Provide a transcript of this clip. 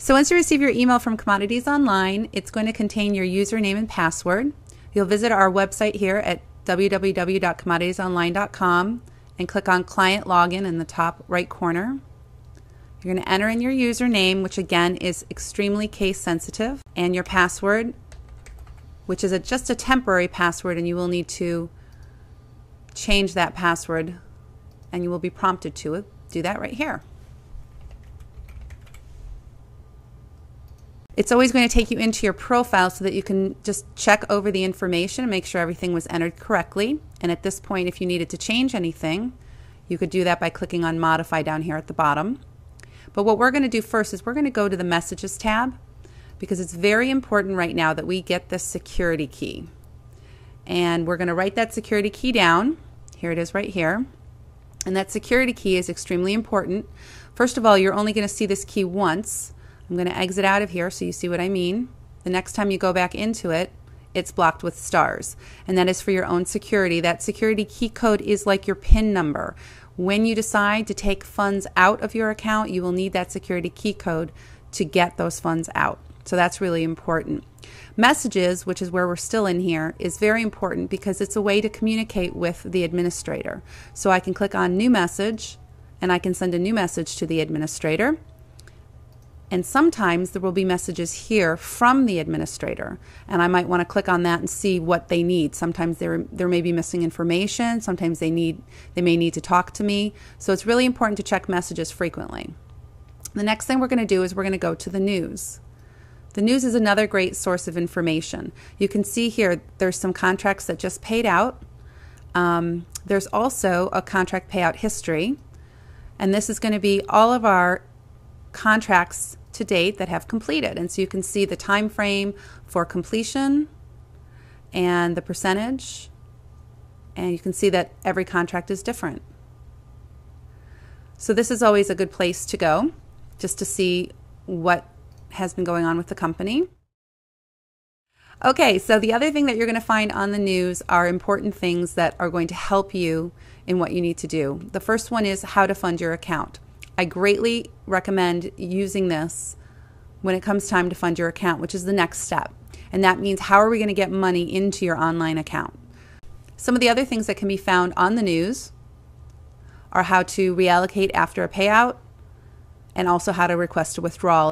So once you receive your email from Commodities Online, it's going to contain your username and password. You'll visit our website here at www.commoditiesonline.com and click on Client Login in the top right corner. You're going to enter in your username, which again is extremely case sensitive, and your password, which is just a temporary password, and you will need to change that password, and you will be prompted to do that right here. It's always going to take you into your profile so that you can just check over the information and make sure everything was entered correctly. And at this point, if you needed to change anything, you could do that by clicking on Modify down here at the bottom. But what we're going to do first is we're going to go to the Messages tab, because it's very important right now that we get the security key. And we're going to write that security key down. Here it is right here. And that security key is extremely important. First of all, you're only going to see this key once. I'm going to exit out of here so you see what I mean. The next time you go back into it, it's blocked with stars. And that is for your own security. That security key code is like your PIN number. When you decide to take funds out of your account, you will need that security key code to get those funds out. So that's really important. Messages, which is where we're still in here, is very important because it's a way to communicate with the administrator. So I can click on New Message, and I can send a new message to the administrator. And sometimes there will be messages here from the administrator, and I might want to click on that and see what they need. Sometimes there may be missing information. Sometimes they may need to talk to me. So it's really important to check messages frequently. The next thing we're going to do is we're going to go to the news. The news is another great source of information. You can see here there's some contracts that just paid out. There's also a contract payout history, and this is going to be all of our contracts to date that have completed. And so you can see the time frame for completion and the percentage, and you can see that every contract is different. So this is always a good place to go just to see what has been going on with the company. Okay, so the other thing that you're going to find on the news are important things that are going to help you in what you need to do. The first one is how to fund your account. I greatly recommend using this when it comes time to fund your account, which is the next step. And that means, how are we going to get money into your online account? Some of the other things that can be found on the news are how to reallocate after a payout, and also how to request a withdrawal.